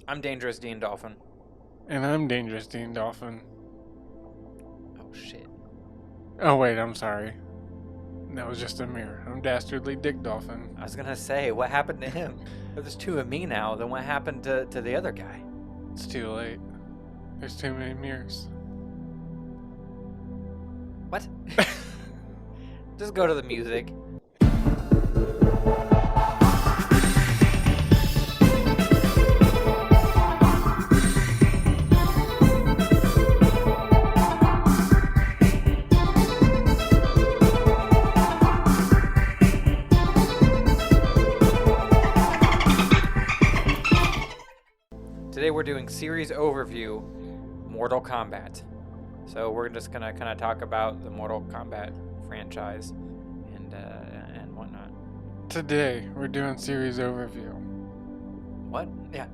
I'm Dangerous Dean Dolphin. And I'm Dangerous Dean Dolphin. Oh shit. Oh, wait, I'm sorry. That was just a mirror. I'm Dastardly Dick Dolphin. I was gonna say, what happened to him? If there's two of me now, then what happened to the other guy? It's too late. There's too many mirrors. What? Just go to the music. Today we're doing series overview, Mortal Kombat. So we're just gonna kind of talk about the Mortal Kombat franchise and whatnot. Today, we're doing series overview. What? Yeah.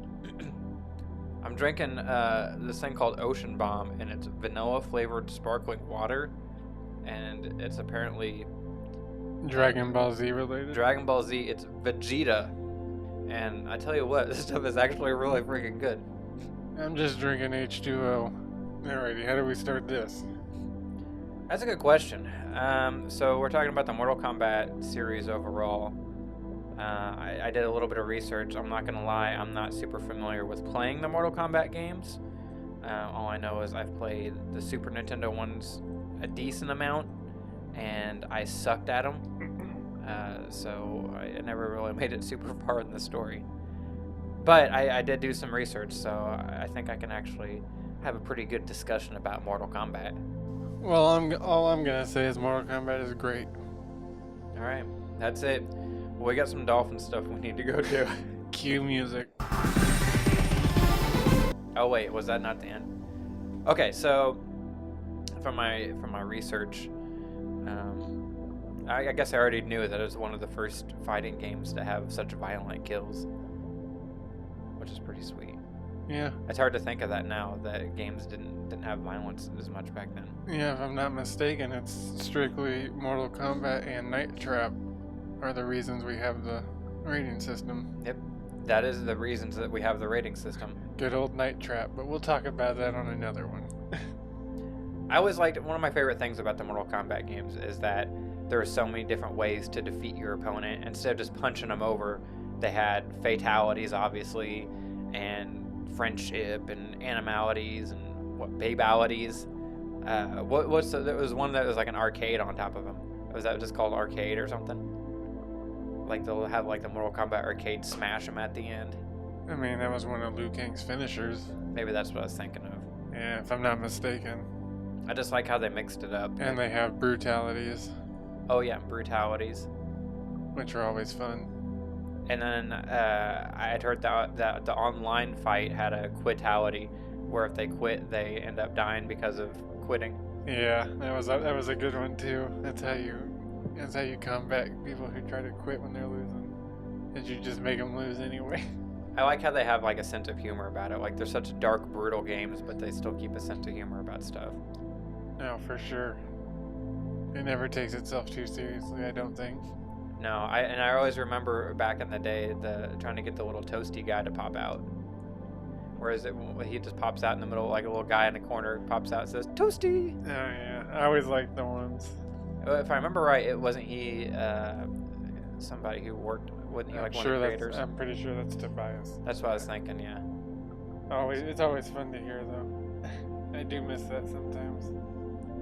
I'm drinking this thing called Ocean Bomb, and it's vanilla flavored sparkling water, and it's apparently Dragon Ball Z related. Dragon Ball Z. It's Vegeta, and I tell you what, this stuff is actually really freaking good. I'm just drinking H2O. Alrighty, how do we start this? That's a good question. So we're talking about the Mortal Kombat series overall. I did a little bit of research. I'm not gonna lie, I'm not super familiar with playing the Mortal Kombat games. All I know is I've played the Super Nintendo ones a decent amount, and I sucked at them. So I never really made it super far in the story. But I did do some research, so I think I can actually have a pretty good discussion about Mortal Kombat. Well, all I'm gonna say is Mortal Kombat is great. All right, that's it. We got some dolphin stuff we need to go do. Cue music. Oh wait, was that not the end? Okay, so from my research, I guess I already knew that it was one of the first fighting games to have such violent kills, which is pretty sweet. Yeah. It's hard to think of that now, that games didn't have violence as much back then. Yeah, if I'm not mistaken, it's strictly Mortal Kombat and Night Trap are the reasons we have the rating system. Yep, that is the reasons that we have the rating system. Good old Night Trap, but we'll talk about that on another one. I always liked, one of my favorite things about the Mortal Kombat games is that there are so many different ways to defeat your opponent. Instead of just punching them over, they had fatalities, obviously, and friendship and animalities and babalities. There was one that was like an arcade on top of them. Was that just called arcade or something? Like they'll have like the Mortal Kombat arcade smash them at the end. I mean, that was one of Liu Kang's finishers. Maybe that's what I was thinking of. Yeah, if I'm not mistaken. I just like how they mixed it up. And they have brutalities, Oh yeah, brutalities. which are always fun. And then I had heard that the online fight had a quitality, where if they quit, they end up dying because of quitting. Yeah, that was a good one too. That's how you combat people who try to quit when they're losing. Is you just make them lose anyway. I like how they have like a sense of humor about it. Like they're such dark, brutal games, but they still keep a sense of humor about stuff. No, for sure. It never takes itself too seriously, I don't think. No, I always remember back in the day trying to get the little toasty guy to pop out. Whereas he just pops out in the middle, like a little guy in the corner pops out and says toasty. Oh yeah, I always liked the ones. If I remember right, it wasn't he somebody who worked, wasn't he like one of the creators? I'm pretty sure that's Tobias. That's what I was thinking, yeah. It's always fun to hear though. I do miss that sometimes.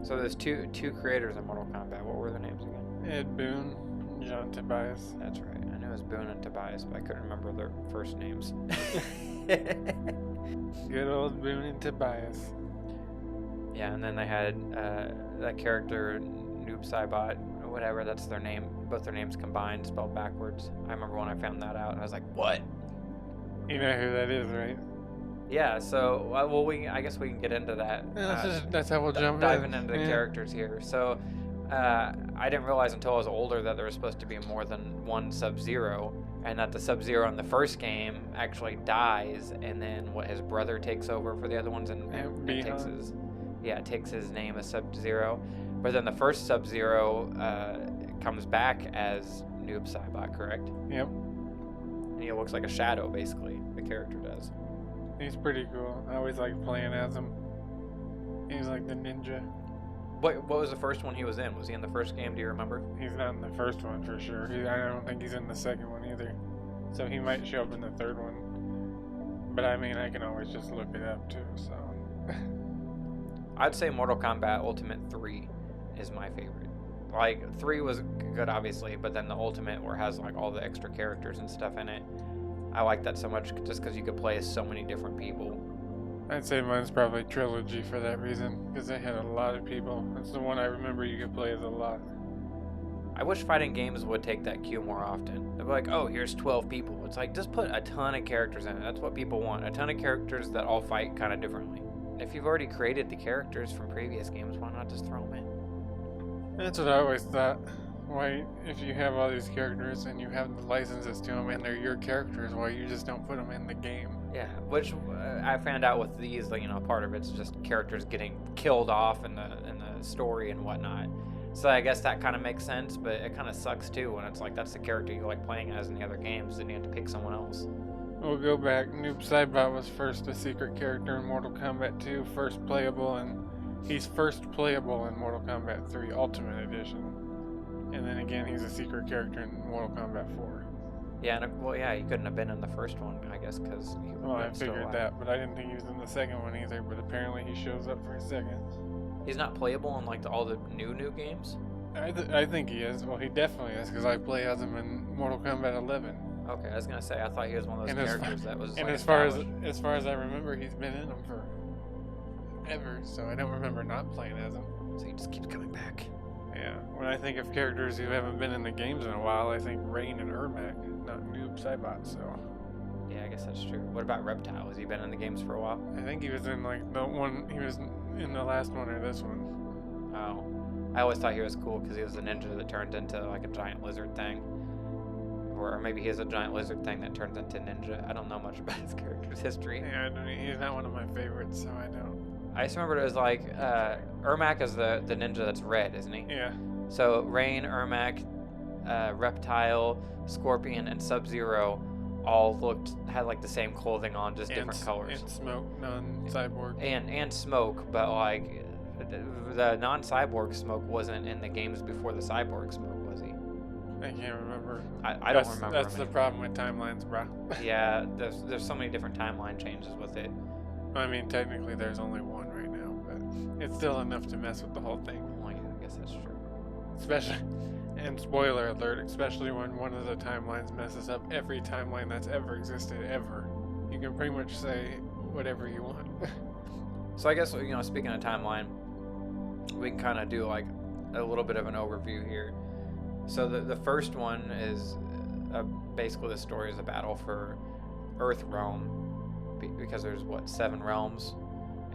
So there's two creators of Mortal Kombat. What were their names again? Ed Boon, John Tobias. That's right. I knew it was Boone and Tobias, but I couldn't remember their first names. Good old Boone and Tobias. Yeah, and then they had that character, Noob Saibot, or whatever, that's their name. Both their names combined, spelled backwards. I remember when I found that out, and I was like, what? You know who that is, right? Yeah, so, I guess we can get into that. That's how we'll jump diving into the characters here. So, I didn't realize until I was older that there was supposed to be more than one Sub-Zero, and that the Sub-Zero in the first game actually dies, and then his brother takes over for the other ones, and takes his name as Sub-Zero. But then the first Sub-Zero comes back as Noob Saibot, correct? Yep. And he looks like a shadow, basically, the character does. He's pretty cool. I always like playing as him. He's like the ninja. What was the first one he was in? Was he in the first game? Do you remember? He's not in the first one for sure. I don't think he's in the second one either. So he might show up in the third one. But I mean, I can always just look it up too, so. I'd say Mortal Kombat Ultimate 3 is my favorite. Like, 3 was good, obviously, but then the Ultimate, where it has like all the extra characters and stuff in it, I like that so much just because you could play as so many different people. I'd say mine's probably Trilogy for that reason, because they had a lot of people. That's the one I remember you could play as a lot. I wish fighting games would take that cue more often. They'd be like, oh, here's 12 people. It's like, just put a ton of characters in it. That's what people want. A ton of characters that all fight kind of differently. If you've already created the characters from previous games, why not just throw them in? That's what I always thought. Why, if you have all these characters and you have the licenses to them and they're your characters, why you just don't put them in the game? Yeah, which I found out with these, part of it's just characters getting killed off in the story and whatnot. So I guess that kind of makes sense, but it kind of sucks too when it's like that's the character you like playing as in the other games, then you have to pick someone else. We'll go back. Noob Saibot was first a secret character in Mortal Kombat 2, first playable, and he's first playable in Mortal Kombat 3 Ultimate Edition. And then again, he's a secret character in Mortal Kombat 4. Yeah, he couldn't have been in the first one, I guess, because he Well, I figured that, but I didn't think he was in the second one either, but apparently he shows up for a second. He's not playable in like all the new games? I think he is. Well, he definitely is, because I play as him in Mortal Kombat 11. Okay, I was gonna say I thought he was one of those characters that was. And like, as far as I remember, he's been in them for ever, so I don't remember not playing as him. So he just keeps coming back. Yeah, when I think of characters who haven't been in the games in a while, I think Rain and Ermac, not Noob Saibot. So. Yeah, I guess that's true. What about Reptile? Has he been in the games for a while? I think he was in like the one. He was in the last one or this one. Oh, I always thought he was cool because he was a ninja that turned into like a giant lizard thing. Or maybe he's a giant lizard thing that turns into ninja. I don't know much about his character's history. Yeah, he's not one of my favorites, so I don't. I just remember it was like Ermac is the ninja that's red, isn't he? Yeah. So Rain, Ermac, Reptile, Scorpion, and Sub-Zero all had like the same clothing on, just different colors. And Smoke, non-cyborg. And Smoke, but like the non-cyborg Smoke wasn't in the games before the cyborg Smoke, was he? I can't remember. I don't remember. That's the problem with timelines, bro. Yeah, there's so many different timeline changes with it. I mean, technically there's only one right now, but it's still enough to mess with the whole thing. Well, yeah, I guess that's true. Especially, and spoiler alert, especially when one of the timelines messes up every timeline that's ever existed ever. You can pretty much say whatever you want. So I guess, speaking of timeline, we can kind of do like a little bit of an overview here. So the first one is basically the story is a battle for Earth Realm, because there's 7 realms,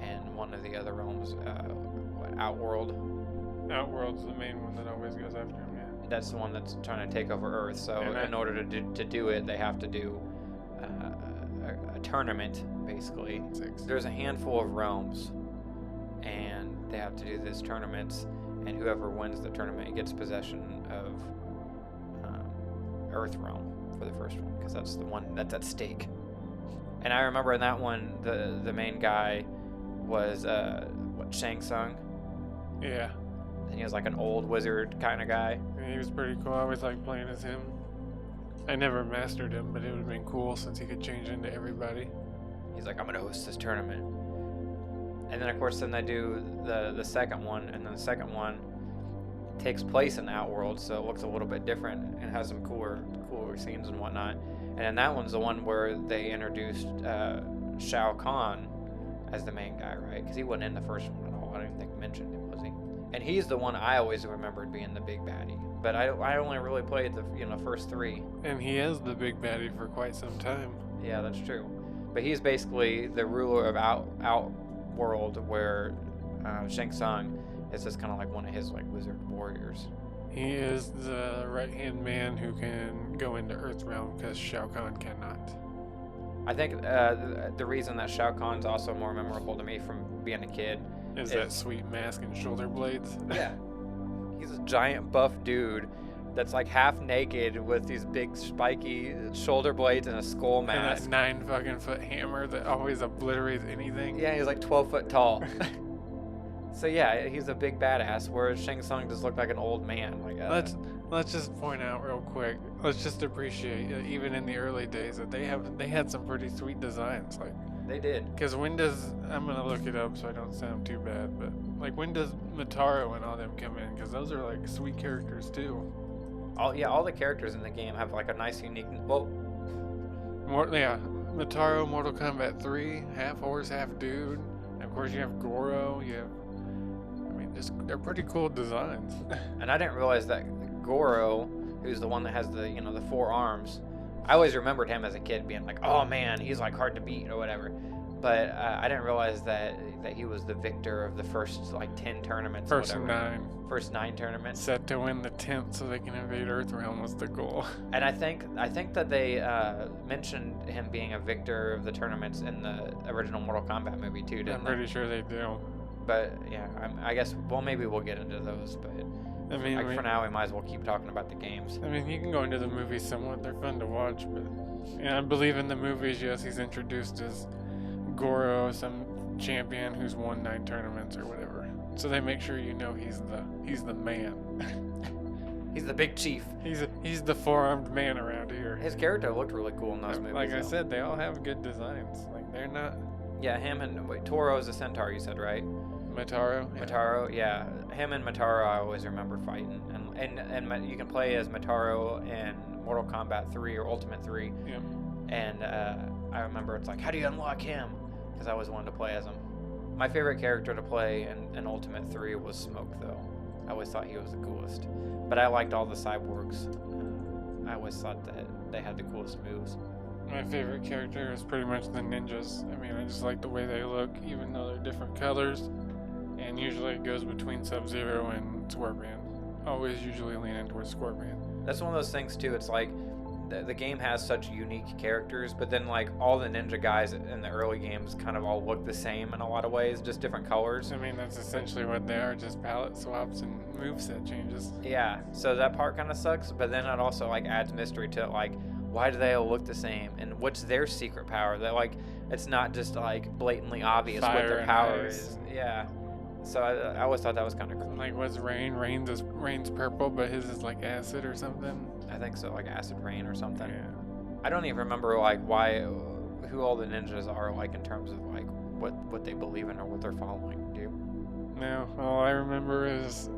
and one of the other realms, Outworld. Outworld's the main one that always goes after him. Yeah. That's the one that's trying to take over Earth. So in order to do it, they have to do a tournament, basically. 6. There's a handful of realms, and they have to do this tournament, and whoever wins the tournament gets possession of Earth Realm for the first one, because that's the one that's at stake. And I remember in that one, the main guy was Shang Tsung. Yeah. And he was like an old wizard kind of guy. Yeah, he was pretty cool. I always liked playing as him. I never mastered him, but it would have been cool since he could change into everybody. He's like, I'm gonna host this tournament. And then of course then they do the second one, and then the second one takes place in Outworld, so it looks a little bit different and has some cooler scenes and whatnot. And then that one's the one where they introduced Shao Kahn as the main guy, right? Because he wasn't in the first one at all. I don't even think mentioned him, was he? And he's the one I always remembered being the big baddie. But I only really played the first 3. And he is the big baddie for quite some time. Yeah, that's true. But he's basically the ruler of Outworld, where Shang Tsung is just kind of like one of his like wizard warriors. He is the right-hand man who can go into Earth Realm because Shao Kahn cannot. I think the reason that Shao Kahn's also more memorable to me from being a kid is that sweet mask and shoulder blades. Yeah. He's a giant buff dude that's like half naked with these big spiky shoulder blades and a skull And mask. that 9 fucking foot hammer that always obliterates anything. Yeah, he's like 12 foot tall. So yeah, he's a big badass, whereas Shang Tsung just looked like an old man. Like Let's just point out real quick. Let's just appreciate, even in the early days, that they had some pretty sweet designs. Like, they did. because when does, I'm gonna look it up so I don't sound too bad, but like when does Motaro and all them come in? Because those are like sweet characters too. All the characters in the game have like a nice unique. Well, Motaro, Mortal Kombat 3, half horse, half dude. And of course you have Goro. They're pretty cool designs. and I didn't realize that Goro, who's the one that has the the 4 arms, I always remembered him as a kid being like, oh man, he's like hard to beat or whatever. But I didn't realize that he was the victor of the first like 10 tournaments. First or whatever. 9. First 9 tournaments. Set to win the 10th so they can invade Earthrealm was the goal. And I think that they mentioned him being a victor of the tournaments in the original Mortal Kombat movie too, didn't I'm they? pretty sure they do. But yeah, I guess maybe we'll get into those. But I mean, for now, we might as well keep talking about the games. I mean, you can go into the movies somewhat. They're fun to watch, but I believe in the movies, yes, he's introduced as Goro, some champion who's won 9 tournaments or whatever. So they make sure he's the man. He's the big chief. He's the 4-armed man around here. His character looked really cool in those movies. Like I said, they all have good designs. Like they're not. Yeah, him and Toro is a centaur. You said right? Motaro. Yeah. Motaro, yeah. Him and Motaro, I always remember fighting, and you can play as Motaro in Mortal Kombat 3 or Ultimate 3. Yeah. And I remember it's like, how do you unlock him? Because I always wanted to play as him. My favorite character to play in Ultimate 3 was Smoke, though. I always thought he was the coolest. But I liked all the cyborgs. I always thought that they had the coolest moves. My favorite character is pretty much the ninjas. I mean, I just like the way they look, even though they're different colors. And usually it goes between Sub-Zero and Scorpion. Always usually leaning towards Scorpion. That's one of those things, too. It's like the game has such unique characters, but then like all the ninja guys in the early games kind of all look the same in a lot of ways, just different colors. I mean, that's essentially what they are, just palette swaps and moveset changes. Yeah, so that part kind of sucks, but then it also like adds mystery to it, like why do they all look the same and what's their secret power? That like it's not just like blatantly obvious what their power is. Yeah. So I always thought that was kind of cool. Like what's Rain? Rain's purple, but his is like acid or something. I think so, like acid rain or something. Yeah. I don't even remember like who all the ninjas are, like in terms of like what they believe in or what they're following. Do you? No, all I remember is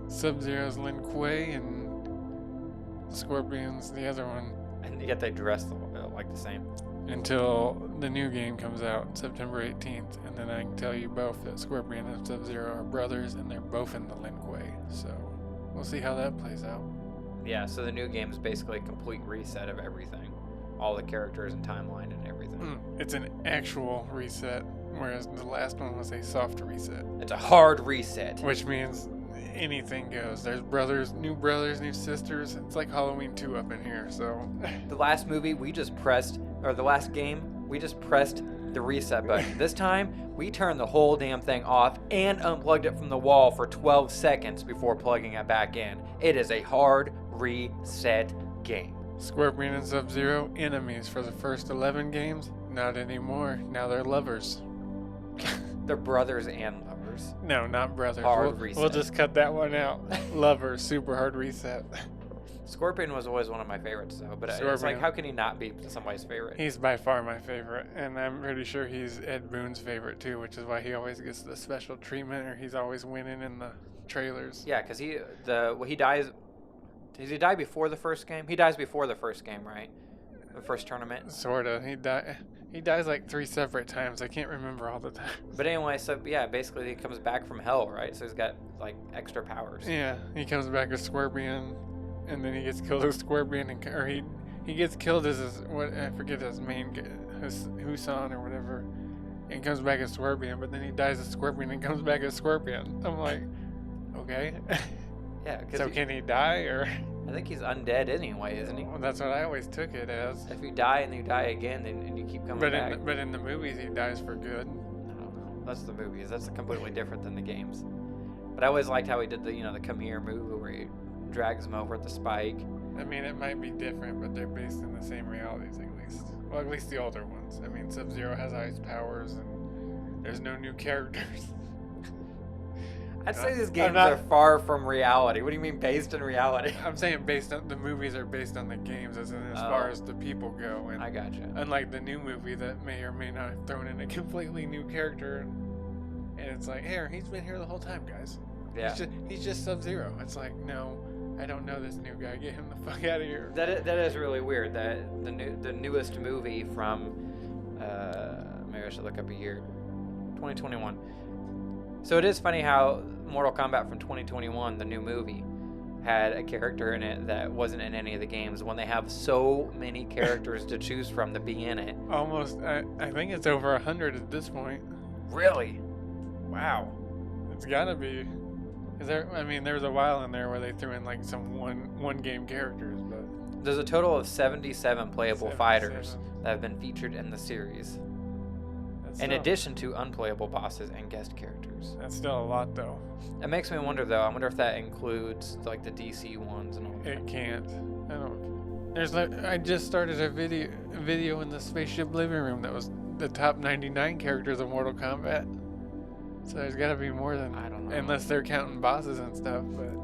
Sub-Zero's Lin Kuei and Scorpion's the other one. And yet they dress like the same. Until the new game comes out September 18th, and then I can tell you both that Scorpion and Sub-Zero are brothers, and they're both in the Lin Kuei. So we'll see how that plays out. Yeah, so the new game is basically a complete reset of everything. All the characters and timeline and everything. It's an actual reset, whereas the last one was a soft reset. It's a hard reset. Which means anything goes. There's new sisters. It's like Halloween 2 up in here, so. The last movie, the last game, we just pressed the reset button. This time, we turned the whole damn thing off and unplugged it from the wall for 12 seconds before plugging it back in. It is a hard reset game. Scorpion and Sub-Zero, enemies for the first 11 games. Not anymore. Now they're lovers. They're brothers and lovers. No, not brothers. Hard reset. We'll just cut that one out. Lovers, super hard reset. Scorpion was always one of my favorites, though. But it's like, how can he not be somebody's favorite? He's by far my favorite, and I'm pretty sure he's Ed Boon's favorite too, which is why he always gets the special treatment, or he's always winning in the trailers. Yeah, because he dies. Does he die before the first game? He dies before the first game, right? The first tournament. Sorta. He dies like 3 separate times. I can't remember all the time. But anyway, so yeah, basically he comes back from hell, right? So he's got like extra powers. Yeah, he comes back as Scorpion, and then he gets killed as Scorpion, or he gets killed as I forget his main, Husan or whatever, and comes back as Scorpion. But then he dies as Scorpion and comes back as Scorpion. I'm like, okay. Yeah. So can he die, or? I think he's undead anyway, isn't he? Well, that's what I always took it as. If you die and you die again, and you keep coming back. But in the movies, he dies for good. No, that's the movies. That's completely different than the games. But I always liked how he did the the come here move where he drags him over with the spike. I mean, it might be different, but they're based in the same realities at least. Well, at least the older ones. I mean, Sub-Zero has ice powers, and there's no new characters. I'd say these games are far from reality. What do you mean based in reality? I'm saying based on the movies are based on the games as far as the people go. And I gotcha. Unlike the new movie that may or may not have thrown in a completely new character, and it's like, here, he's been here the whole time, guys. Yeah. He's just Sub-Zero. It's like, no, I don't know this new guy. Get him the fuck out of here. That is really weird. That the newest movie from maybe I should look up a year, 2021. So it is funny how Mortal Kombat from 2021, the new movie, had a character in it that wasn't in any of the games. When they have so many characters to choose from to be in it. Almost, I think it's over 100 at this point. Really? Wow. It's gotta be. There was a while in there where they threw in like some one game characters, but there's a total of 77 playable fighters that have been featured in the series. In addition to unplayable bosses and guest characters. That's still a lot, though. It makes me wonder, though. I wonder if that includes like the DC ones and all that. It can't. I don't. I just started a video in the Spaceship Living Room that was the top 99 characters of Mortal Kombat. So there's got to be more than. I don't know. Unless they're counting bosses and stuff, but.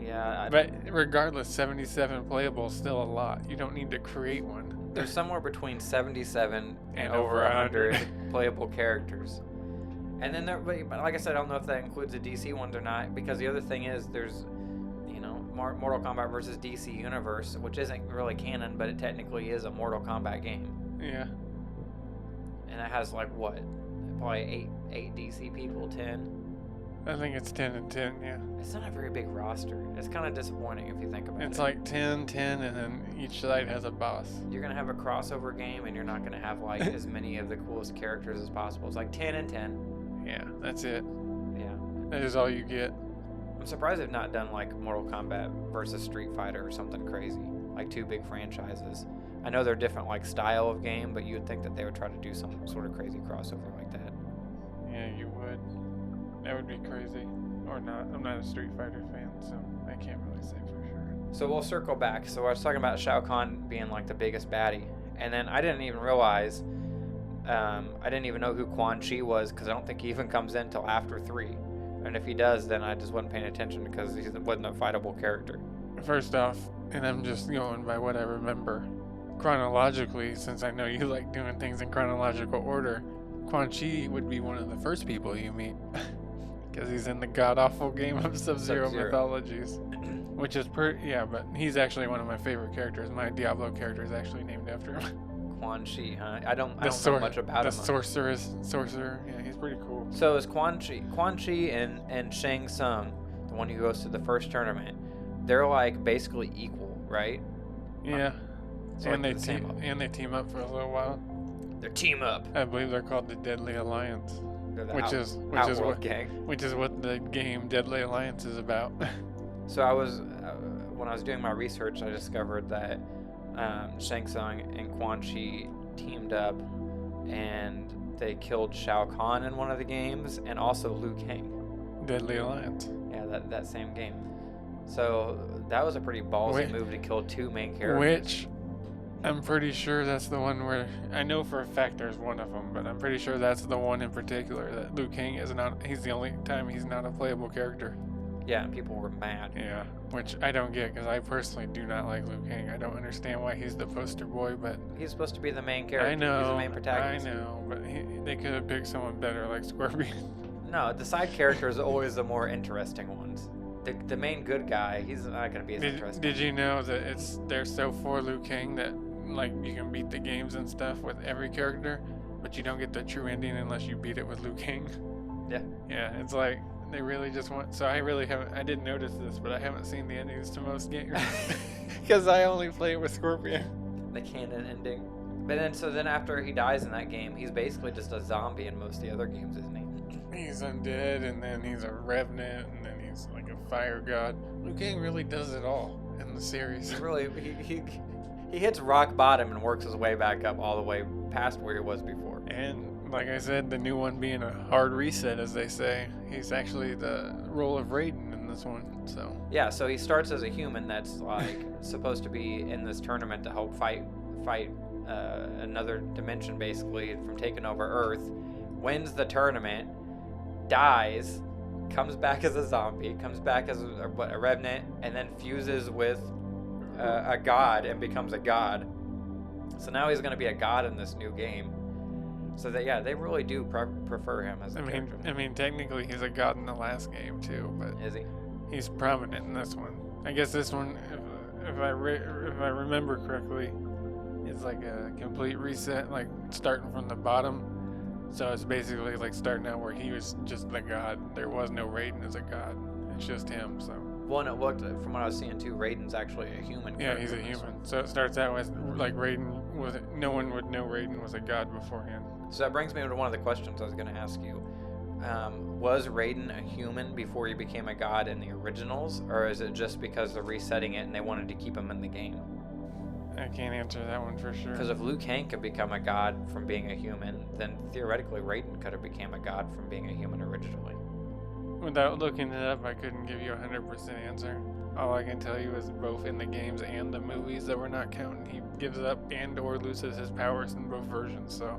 Yeah. But regardless, 77 playable is still a lot. You don't need to create one. There's somewhere between 77 and over 100 playable characters. And then but like I said, I don't know if that includes the DC ones or not, because the other thing is there's, Mortal Kombat versus DC Universe, which isn't really canon, but it technically is a Mortal Kombat game. Yeah. And it has like what? Probably 8 DC people, 10. I think it's 10 and 10, yeah. It's not a very big roster. It's kind of disappointing if you think about it. It's like 10, 10, and then each side has a boss. You're going to have a crossover game, and you're not going to have like as many of the coolest characters as possible. It's like 10 and 10. Yeah, that's it. Yeah. That is all you get. I'm surprised they've not done like Mortal Kombat versus Street Fighter or something crazy. Like two big franchises. I know they're different like style of game, but you would think that they would try to do some sort of crazy crossover like that. Yeah, you would. That would be crazy. Or not. I'm not a Street Fighter fan, so I can't really say for sure. So we'll circle back. So I was talking about Shao Kahn being like the biggest baddie. And then I didn't even realize, I didn't even know who Quan Chi was, because I don't think he even comes in until after 3. And if he does, then I just wasn't paying attention because he wasn't a fightable character. First off, and I'm just going by what I remember, chronologically, since I know you like doing things in chronological order, Quan Chi would be one of the first people you meet. Because he's in the god-awful game of Sub-Zero Mythologies. Which is but he's actually one of my favorite characters. My Diablo character is actually named after him. Quan Chi, huh? I don't know much about him. The sorcerer. Yeah, he's pretty cool. So is Quan Chi and Shang Tsung, the one who goes to the first tournament, they're like basically equal, right? Yeah. So and they team up for a little while. They're team up. I believe they're called the Deadly Alliance. Which is what the game Deadly Alliance is about. So when I was doing my research, I discovered that Shang Tsung and Quan Chi teamed up, and they killed Shao Kahn in one of the games, and also Liu Kang. Deadly Alliance. Yeah, that same game. So that was a pretty ballsy move to kill 2 main characters. Which I'm pretty sure that's the one where, I know for a fact there's one of them, but I'm pretty sure that's the one in particular that Liu Kang is not, he's the only time he's not a playable character. Yeah, and people were mad. Yeah, which I don't get, because I personally do not like Liu Kang. I don't understand why he's the poster boy, but... He's supposed to be the main character. I know, he's the main protagonist. I know, but they could have picked someone better, like Scorpion. No, the side characters are always the more interesting ones. The main good guy, he's not going to be as interesting. Did you know that they're so for Liu Kang that like you can beat the games and stuff with every character, but you don't get the true ending unless you beat it with Liu Kang? Yeah. Yeah, it's like they really just want. So I didn't notice this, but I haven't seen the endings to most games because I only play it with Scorpion. The canon ending. But then after he dies in that game, he's basically just a zombie in most of the other games, isn't he? He's undead, and then he's a revenant, and then he's like a fire god. Liu Kang really does it all in the series. He hits rock bottom and works his way back up all the way past where he was before. And like I said, the new one being a hard reset, as they say. He's actually the role of Raiden in this one. So Yeah, so he starts as a human that's like supposed to be in this tournament to help fight another dimension basically from taking over Earth. Wins the tournament, dies, comes back as a zombie, comes back as a revenant, and then fuses with a god and becomes a god. So now he's going to be a god in this new game. So that, yeah, they really do prefer him as a character. I mean, technically he's a god in the last game too, but Is he? he's prominent in this one. I guess this one, if I remember correctly, is like a complete reset, like starting from the bottom. So it's basically like starting out where he was just the god. There was no Raiden as a god. It's just him. So. Well, and it looked, from what I was seeing too, Raiden's actually a human. Yeah, he's a human. So it starts out with like Raiden was. No one would know Raiden was a god beforehand. So that brings me to one of the questions I was going to ask you. Was Raiden a human before he became a god in the originals, or is it just because they're resetting it and they wanted to keep him in the game? I can't answer that one for sure. Because if Liu Kang could become a god from being a human, then theoretically Raiden could have become a god from being a human originally. Without looking it up, I couldn't give you a 100% answer. All I can tell you is both in the games and the movies that we're not counting, he gives up and or loses his powers in both versions. So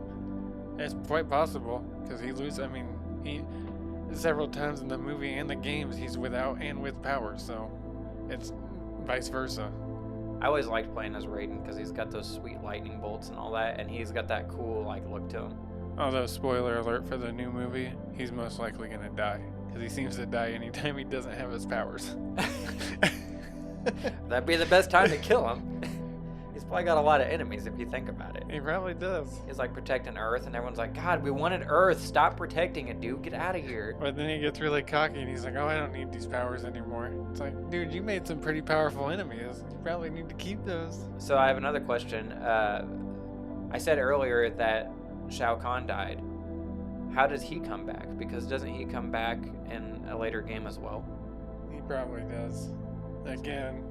it's quite possible because he loses. I mean, he several times in the movie and the games he's without and with powers. So it's vice versa. I always liked playing as Raiden because he's got those sweet lightning bolts and all that, and he's got that cool like look to him. Although, spoiler alert for the new movie, he's most likely going to die. Because he seems to die anytime he doesn't have his powers. That'd be the best time to kill him. He's probably got a lot of enemies if you think about it. He probably does. He's like protecting Earth, and everyone's like, God, we wanted Earth. Stop protecting it, dude. Get out of here. But then he gets really cocky and he's like, oh, I don't need these powers anymore. It's like, dude, you made some pretty powerful enemies. You probably need to keep those. So I have another question. I said earlier that Shao Kahn died. How does he come back? Because doesn't he come back in a later game as well? He probably does. Again,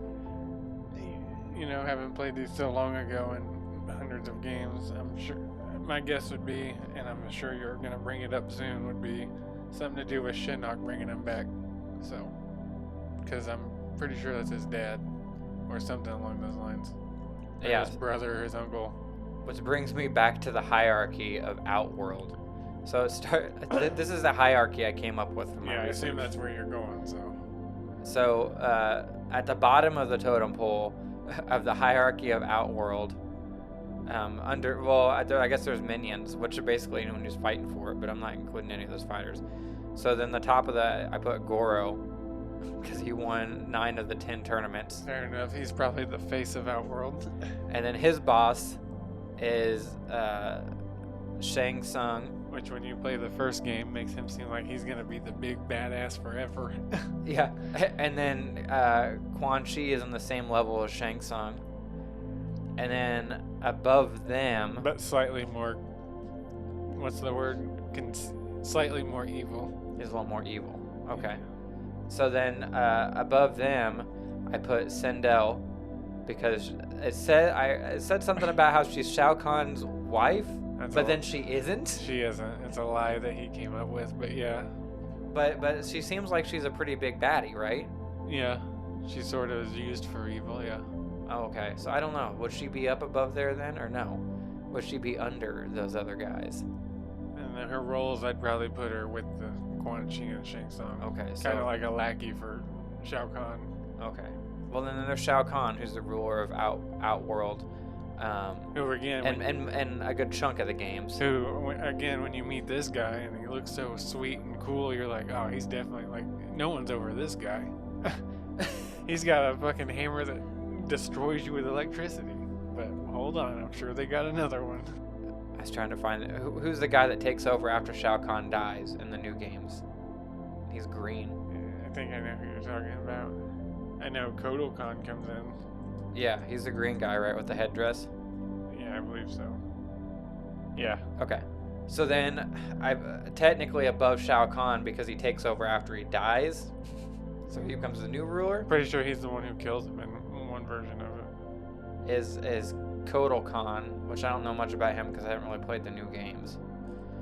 you know, having played these so long ago and hundreds of games, I'm sure, my guess would be, and I'm sure you're going to bring it up soon, would be something to do with Shinnok bringing him back. So, because I'm pretty sure that's his dad or something along those lines. Or Yeah. his brother, his uncle. Which brings me back to the hierarchy of Outworld. So this is the hierarchy I came up with from my Yeah, I research. assume that's where you're going, so. So at the bottom of the totem pole of the hierarchy of Outworld, I guess there's minions, which are basically anyone who's fighting for it, but I'm not including any of those fighters. So then the top of that, I put Goro, because he won 9 of the 10 tournaments. Fair enough, he's probably the face of Outworld. And then his boss is Shang Tsung. Which, when you play the first game, makes him seem like he's gonna be the big badass forever. Yeah, and then Quan Chi is on the same level as Shang Tsung. And then above them... But slightly more... What's the word? Slightly more evil. He's a little more evil. Okay. So then above them, I put Sindel, because it said something about how she's Shao Kahn's wife, but then she isn't. She isn't. It's a lie that he came up with, but yeah. But she seems like she's a pretty big baddie, right? Yeah. She sort of is used for evil, yeah. Oh, okay. So I don't know. Would she be up above there then, or no? Would she be under those other guys? And then her roles, I'd probably put her with the Quan Chi and Shang Tsung. Okay, so... Kind of like a lackey for Shao Kahn. Okay. Well, then there's Shao Kahn, who's the ruler of Outworld. Who, again... And a good chunk of the games. Who, again, when you meet this guy and he looks so sweet and cool, you're like, oh, he's definitely, like, no one's over this guy. He's got a fucking hammer that destroys you with electricity. But hold on, I'm sure they got another one. I was trying to find who's the guy that takes over after Shao Kahn dies in the new games. He's green. Yeah, I think I know who you're talking about. I know Kotal Khan comes in. Yeah, he's the green guy, right, with the headdress? Yeah, I believe so. Yeah. Okay. So then, I'm technically above Shao Kahn because he takes over after he dies. So he becomes the new ruler. Pretty sure he's the one who kills him in one version of it. Is Kotal Khan, which I don't know much about him because I haven't really played the new games.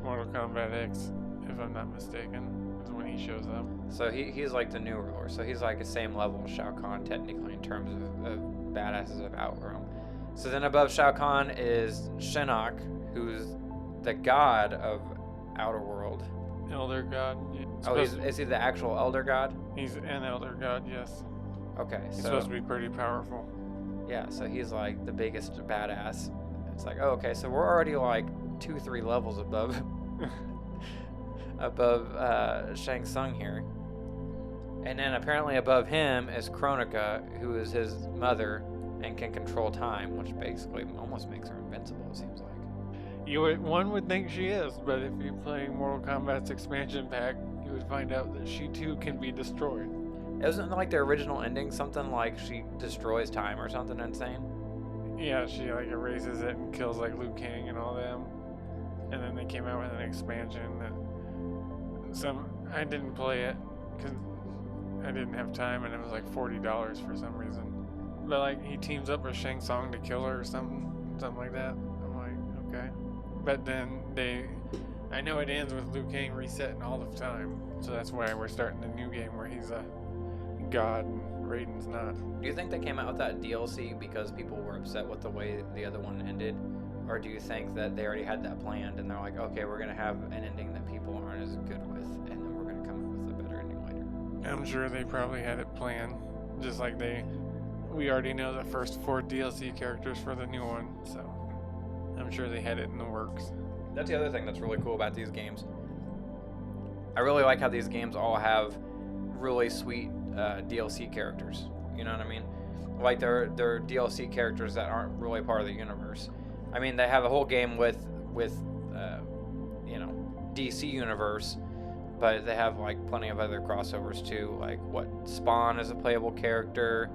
Mortal Kombat X, if I'm not mistaken, is when he shows up. So he's like the new ruler. So he's like the same level as Shao Kahn technically in terms of badasses of Outrealm. So then above Shao Kahn is Shinnok, who's the god of Outer World. Elder god. Yeah. Oh, is he the actual Elder God? He's an elder god, yes. Okay, He's so supposed to be pretty powerful. yeah, so he's like the biggest badass. It's like, oh, okay, so we're already like 2-3 levels above Shang Tsung here. And then apparently above him is Kronika, who is his mother and can control time, which basically almost makes her invincible, it seems like. One would think she is, but if you play Mortal Kombat's expansion pack, you would find out that she too can be destroyed. Isn't like the original ending something like she destroys time or something insane? Yeah, she like erases it and kills like Liu Kang and all them. And then they came out with an expansion that I didn't play it because I didn't have time, and it was like $40 for some reason. But like he teams up with Shang Tsung to kill her or something like that. I'm like, okay. But then I know it ends with Liu Kang resetting all of time, so that's why we're starting the new game where he's a god and Raiden's not. Do you think they came out with that DLC because people were upset with the way the other one ended? Or do you think that they already had that planned and they're like, okay, we're going to have an ending that people aren't as good with, and then we're going to come up with a better ending later? I'm sure they probably had it planned, just like we already know the first 4 DLC characters for the new one, so I'm sure they had it in the works. That's the other thing that's really cool about these games. I really like how these games all have really sweet DLC characters. You know what I mean? Like they're DLC characters that aren't really part of the universe. I mean, they have a whole game with DC universe, but they have like plenty of other crossovers too. Like Spawn is a playable character,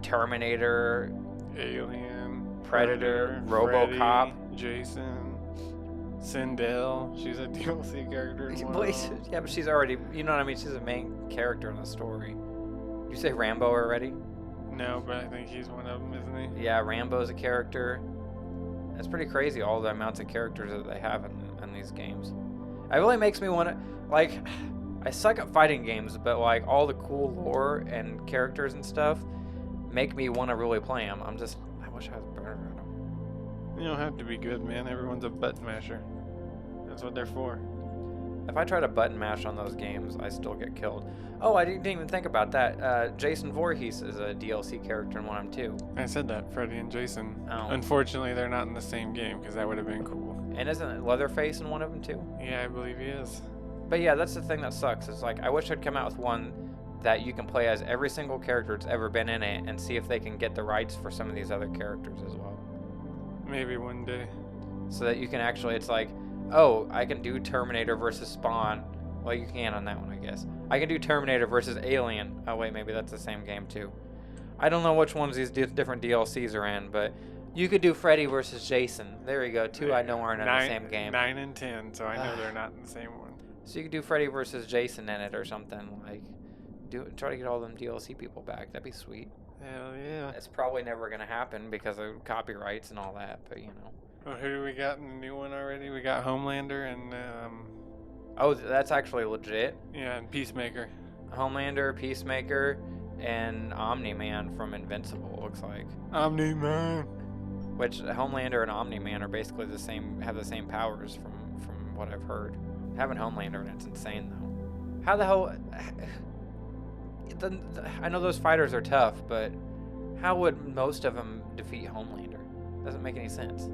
Terminator, Alien, Predator, Freddy, RoboCop, Jason, Sindel. She's a DLC character. Yeah, but she's already, you know what I mean? She's a main character in the story. Did you say Rambo already? No, but I think he's one of them, isn't he? Yeah, Rambo's a character. That's pretty crazy, all the amounts of characters that they have in these games. It really makes me want to, like, I suck at fighting games, but like all the cool lore and characters and stuff make me want to really play them. I wish I was better at them. You don't have to be good, man. Everyone's a button masher. That's what they're for. If I try to button mash on those games, I still get killed. Oh, I didn't even think about that. Jason Voorhees is a DLC character in one of them too. I said that, Freddy and Jason. Oh. Unfortunately, they're not in the same game because that would have been cool. And isn't Leatherface in one of them too? Yeah, I believe he is. But yeah, that's the thing that sucks. It's like, I wish I'd come out with one that you can play as every single character that's ever been in it and see if they can get the rights for some of these other characters as well. Maybe one day. So that you can actually, it's like, oh, I can do Terminator versus Spawn. Well, you can on that one, I guess. I can do Terminator versus Alien. Oh, wait, maybe that's the same game, too. I don't know which ones these different DLCs are in, but you could do Freddy versus Jason. There you go. 2 I know aren't in the same game. 9 and 10, so I know they're not in the same one. So you could do Freddy versus Jason in it or something. Like, try to get all them DLC people back. That'd be sweet. Hell yeah. It's probably never going to happen because of copyrights and all that, but you know. Well, who do we got in the new one already? We got Homelander and oh, that's actually legit. Yeah, and Peacemaker. Homelander, Peacemaker, and Omni-Man from Invincible, looks like. Omni-Man. Which Homelander and Omni-Man are basically the same, have the same powers from what I've heard. Having Homelander in it's insane though. How the hell? I know those fighters are tough, but how would most of them defeat Homelander? Doesn't make any sense.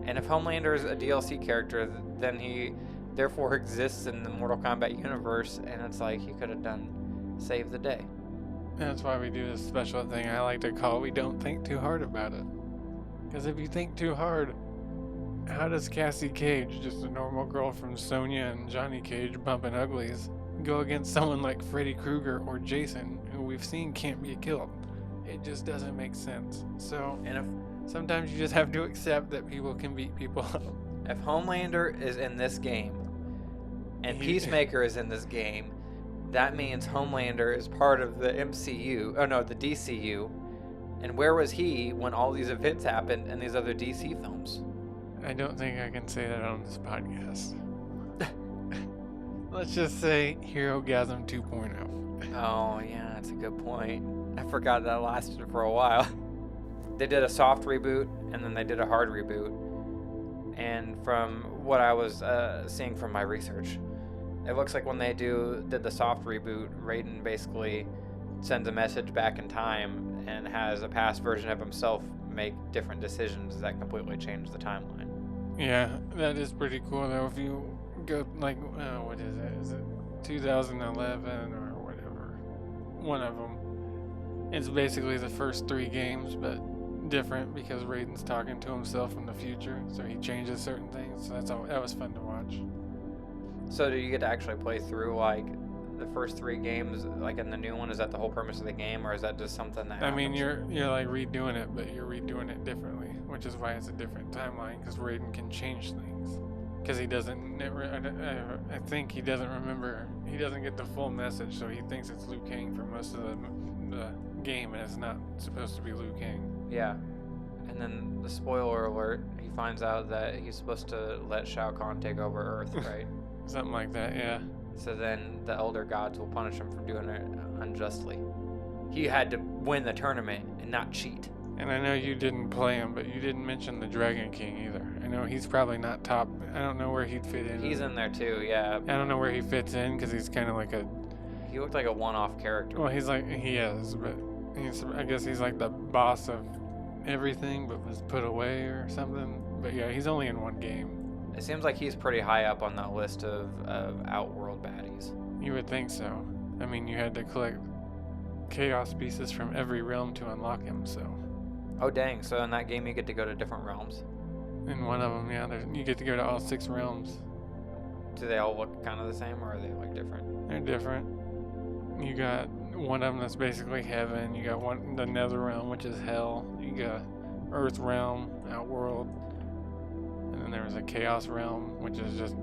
And if Homelander is a DLC character, then he therefore exists in the Mortal Kombat universe, and it's like he could have saved the day. That's why we do this special thing I like to call We Don't Think Too Hard About It. Because if you think too hard, how does Cassie Cage, just a normal girl from Sonya and Johnny Cage bumping uglies, go against someone like Freddy Krueger or Jason, who we've seen can't be killed? It just doesn't make sense. So, sometimes you just have to accept that people can beat people up. If Homelander is in this game, and Peacemaker is in this game, that means Homelander is part of the MCU, the DCU. And where was he when all these events happened in these other DC films? I don't think I can say that on this podcast. Let's just say Hero-gasm 2.0. Oh, yeah, that's a good point. I forgot that lasted for a while. They did a soft reboot, and then they did a hard reboot. And from what I was seeing from my research, it looks like when they did the soft reboot, Raiden basically sends a message back in time and has a past version of himself make different decisions that completely change the timeline. Yeah, that is pretty cool though. If you go like, what is it? Is it 2011 or whatever? One of them. It's basically the first 3 games, but different because Raiden's talking to himself in the future, so he changes certain things. So that was fun to watch. So do you get to actually play through like the first 3 games, like in the new one? Is that the whole premise of the game, or is that just something that I mean, happens? you're like redoing it, but you're redoing it differently, which is why it's a different timeline. Because Raiden can change things. Because he doesn't. I think he doesn't remember. He doesn't get the full message, so he thinks it's Liu Kang for most of the game, and it's not supposed to be Liu Kang. Yeah. And then the spoiler alert, he finds out that he's supposed to let Shao Kahn take over Earth, right? Something like that, yeah. So then the elder gods will punish him for doing it unjustly. He had to win the tournament and not cheat. And I know you didn't play him, but you didn't mention the Dragon King either. I know he's probably not top. I don't know where he'd fit in. He's in there too, yeah. I don't know where he fits in because he's kind of like a. He looked like a one-off character. Well, he is, but I guess he's like the boss of everything, but was put away or something. But yeah, he's only in one game. It seems like he's pretty high up on that list of Outworld baddies. You would think so. I mean, you had to collect chaos pieces from every realm to unlock him, so. Oh dang, so in that game you get to go to different realms? In one of them, yeah, you get to go to all 6 realms. Do they all look kind of the same, or are they like different? They're different. You got one of them that's basically heaven. You got the nether realm, which is hell. You got earth realm, Outworld. And then there was a chaos realm, which is just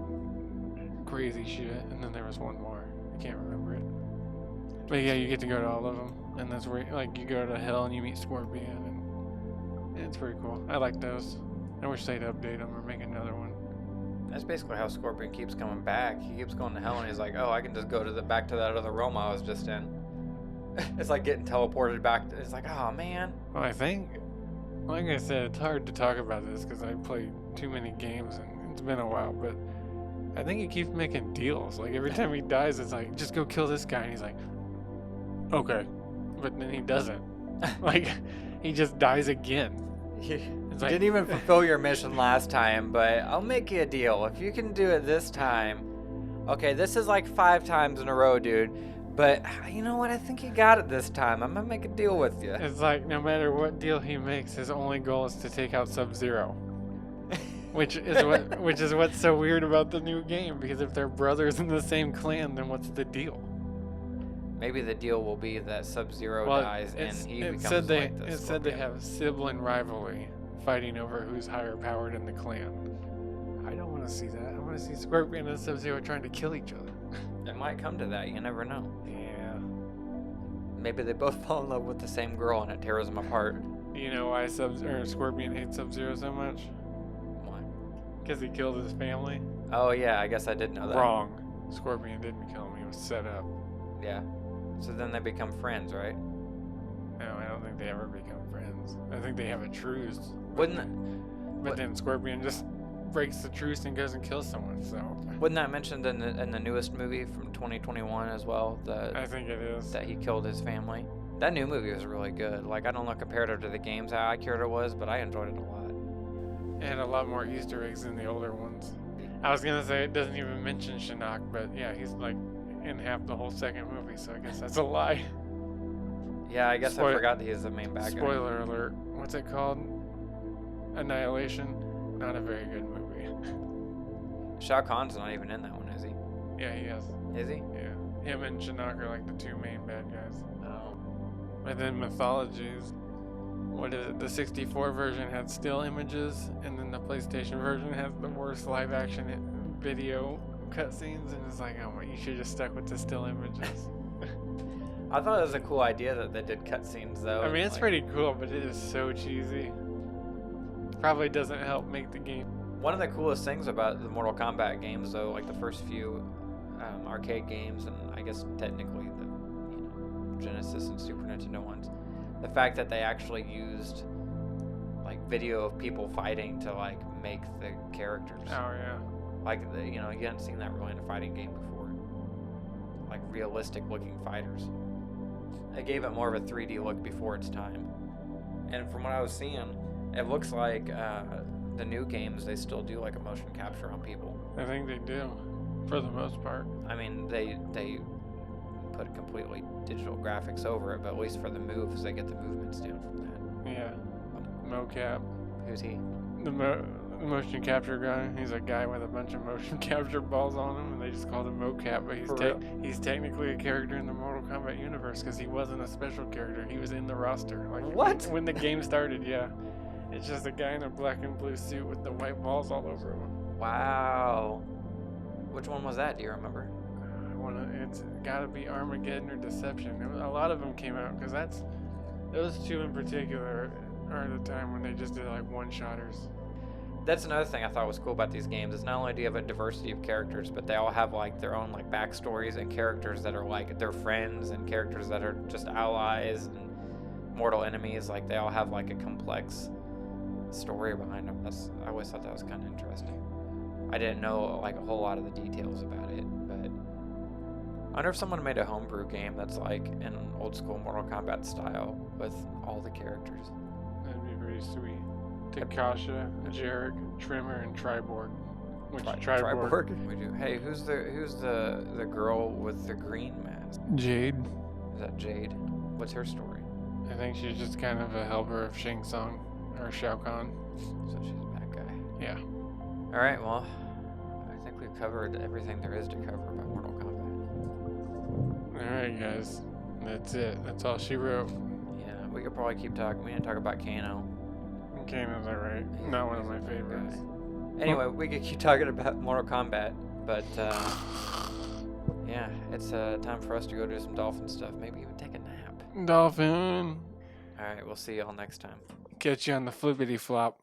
crazy shit. And then there was one more. I can't remember it. But yeah, you get to go to all of them. And that's where, like, you go to hell and you meet Scorpion. And it's pretty cool. I like those. I wish they'd update them or make another one. That's basically how Scorpion keeps coming back. He keeps going to hell and he's like, oh, I can just go to back to that other realm I was just in. It's like getting teleported back. It's like, oh, man. Well, I think, like I said, it's hard to talk about this because I played too many games and it's been a while, but I think he keeps making deals. Like, every time he dies, it's like, just go kill this guy. And he's like, okay. But then he doesn't. Like, he just dies again. You like, didn't even fulfill your mission last time, but I'll make you a deal. If you can do it this time, okay, this is like 5 times in a row, dude. But you know what? I think you got it this time. I'm gonna make a deal with you. It's like no matter what deal he makes, his only goal is to take out Sub-Zero, which is what's so weird about the new game. Because if they're brothers in the same clan, then what's the deal? Maybe the deal will be that Sub-Zero dies and he becomes like the It said they have sibling rivalry, fighting over who's higher powered in the clan. I don't want to see that. I want to see Scorpion and Sub-Zero trying to kill each other. It might come to that. You never know. Yeah. Maybe they both fall in love with the same girl and it tears them apart. Do you know why Scorpion hates Sub-Zero so much? Why? Because he killed his family. Oh yeah, I guess I did know that. Wrong. Scorpion didn't kill him. He was set up. Yeah. So then they become friends, right? No, I don't think they ever become friends. I think they have a truce. But then Scorpion just breaks the truce and goes and kills someone. So. Wasn't that mentioned in the newest movie from 2021 as well? I think it is. That he killed his family. That new movie was really good. Like, I don't know comparative to the games how accurate it was, but I enjoyed it a lot. It had a lot more Easter eggs than the older ones. I was gonna say it doesn't even mention Shinnok, but yeah, he's like in half the whole second movie, so I guess that's a lie. Yeah, I guess I forgot that he's the main bad guy. Spoiler alert. What's it called? Annihilation. Not a very good movie. Shao Kahn's not even in that one, is he? Yeah, he is. Is he? Yeah. Him and Shinnok are like the 2 main bad guys. Oh. And then Mythologies. What is it? The 64 version had still images, and then the PlayStation version has the worst live action video cutscenes, and it's like, oh my, you should have stuck with the still images. I thought it was a cool idea that they did cutscenes, though. I mean, it's pretty cool, but it is so cheesy. Probably doesn't help make the game. One of the coolest things about the Mortal Kombat games, though, like the first few, arcade games, and I guess technically the Genesis and Super Nintendo ones. The fact that they actually used like video of people fighting to like make the characters. Oh yeah. Like you hadn't seen that really in a fighting game before. Like realistic looking fighters. They gave it more of a 3D look before its time. And from what I was seeing, it looks like the new games, they still do like a motion capture on people. I think they do, for the most part. I mean, they put completely digital graphics over it, but at least for the moves, they get the movements down from that. Yeah. Mocap. Who's he? The motion capture guy. He's a guy with a bunch of motion capture balls on him, and they just called him mocap. But he's technically a character in the Mortal Kombat universe because he wasn't a special character. He was in the roster. Like what? When the game started, yeah. It's just a guy in a black and blue suit with the white balls all over him. Wow. Which one was that? Do you remember? It's gotta be Armageddon or Deception. A lot of them came out because those two in particular are the time when they just did like one-shotters. That's another thing I thought was cool about these games is not only do you have a diversity of characters, but they all have like their own like backstories and characters that are like their friends and characters that are just allies and mortal enemies. Like they all have like a complex story behind them. I always thought that was kind of interesting. I didn't know like a whole lot of the details about it, but I wonder if someone made a homebrew game that's like in old school Mortal Kombat style with all the characters. That'd be pretty sweet. Takasha, Jarek, Trimmer, and Triborg. Triborg? We do. Hey, who's the girl with the green mask? Jade. Is that Jade? What's her story? I think she's just kind of a helper of Shang Tsung or Shao Kahn. So she's a bad guy. Yeah. All right. Well, I think we've covered everything there is to cover about Mortal Kombat. All right, guys. That's it. That's all she wrote. Yeah, we could probably keep talking. We didn't talk about Kano. Kano's alright. Not one of my favorites. Anyway, we could keep talking about Mortal Kombat, but yeah, it's time for us to go do some dolphin stuff. Maybe even take a nap. Dolphin. All right, we'll see y'all next time. Catch you on the flippity flop.